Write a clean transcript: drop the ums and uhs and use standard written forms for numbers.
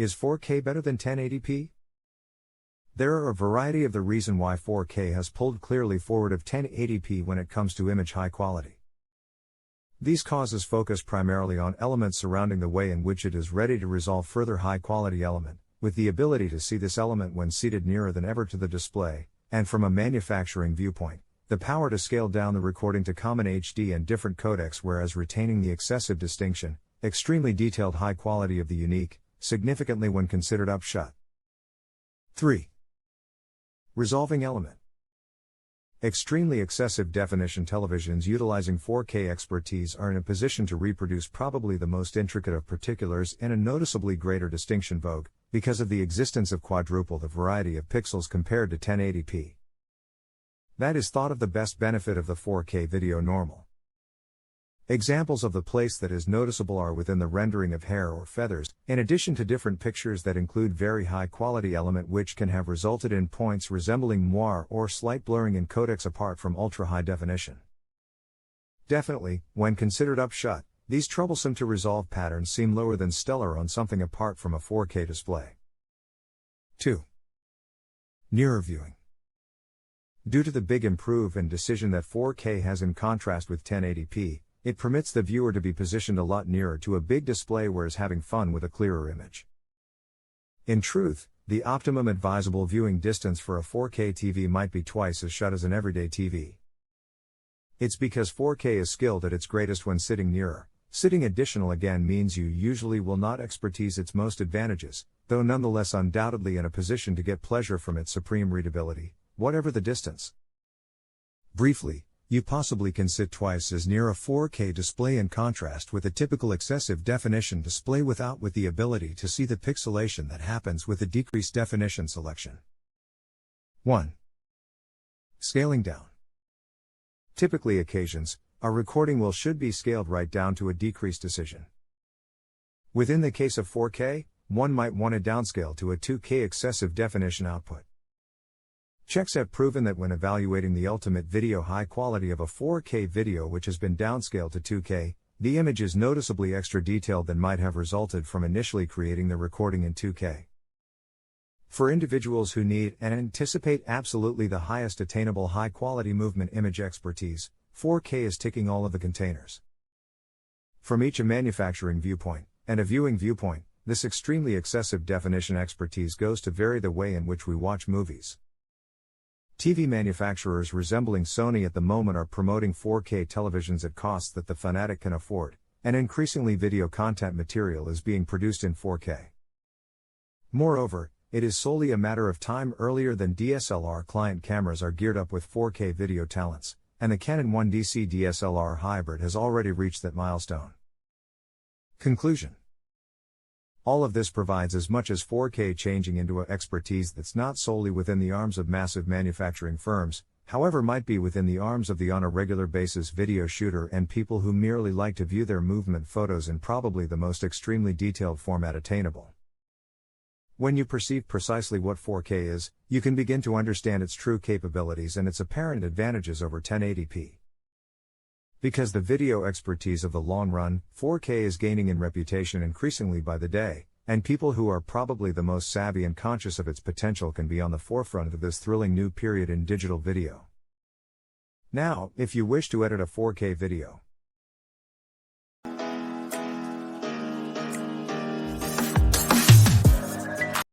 Is 4K better than 1080p? There are a variety of the reason why 4K has pulled clearly forward of 1080p when it comes to image high quality. These causes focus primarily on elements surrounding the way in which it is ready to resolve further high quality element, with the ability to see this element when seated nearer than ever to the display, and from a manufacturing viewpoint, the power to scale down the recording to common HD and different codecs, whereas retaining the excessive distinction, extremely detailed high quality of the unique, significantly when considered upshot. 3. Resolving element. Extremely excessive definition televisions utilizing 4K expertise are in a position to reproduce probably the most intricate of particulars in a noticeably greater distinction vogue, because of the existence of quadruple the variety of pixels compared to 1080p. That is thought of the best benefit of the 4K video normal. Examples of the place that is noticeable are within the rendering of hair or feathers, in addition to different pictures that include very high quality element which can have resulted in points resembling moire or slight blurring in codecs apart from ultra high definition. Definitely, when considered upshot, these troublesome to resolve patterns seem lower than stellar on something apart from a 4K display. 2. Nearer viewing. Due to the big improve and decision that 4K has in contrast with 1080p, it permits the viewer to be positioned a lot nearer to a big display, whereas having fun with a clearer image. In truth, the optimum advisable viewing distance for a 4K TV might be twice as shut as an everyday TV. It's because 4K is skilled at its greatest when sitting nearer. Sitting additional again means you usually will not expertise its most advantages, though nonetheless undoubtedly in a position to get pleasure from its supreme readability, whatever the distance. Briefly, you possibly can sit twice as near a 4K display in contrast with a typical excessive definition display with the ability to see the pixelation that happens with a decreased definition selection. 1. Scaling down. Typically occasions, a recording should be scaled right down to a decreased decision. Within the case of 4K, one might want to downscale to a 2K excessive definition output. Checks have proven that when evaluating the ultimate video high quality of a 4K video which has been downscaled to 2K, the image is noticeably extra detailed than might have resulted from initially creating the recording in 2K. For individuals who need and anticipate absolutely the highest attainable high quality movement image expertise, 4K is ticking all of the containers. From each a manufacturing viewpoint and a viewing viewpoint, this extremely excessive definition expertise goes to vary the way in which we watch movies. TV manufacturers resembling Sony at the moment are promoting 4K televisions at costs that the fanatic can afford, and increasingly video content material is being produced in 4K. Moreover, it is solely a matter of time earlier than DSLR client cameras are geared up with 4K video talents, and the Canon 1DC DSLR hybrid has already reached that milestone. Conclusion. All of this provides as much as 4K changing into an expertise that's not solely within the arms of massive manufacturing firms, however might be within the arms of the on a regular basis video shooter and people who merely like to view their movement photos in probably the most extremely detailed format attainable. When you perceive precisely what 4K is, you can begin to understand its true capabilities and its apparent advantages over 1080p. Because the video expertise of the long run, 4K is gaining in reputation increasingly by the day, and people who are probably the most savvy and conscious of its potential can be on the forefront of this thrilling new period in digital video. Now, if you wish to edit a 4K video,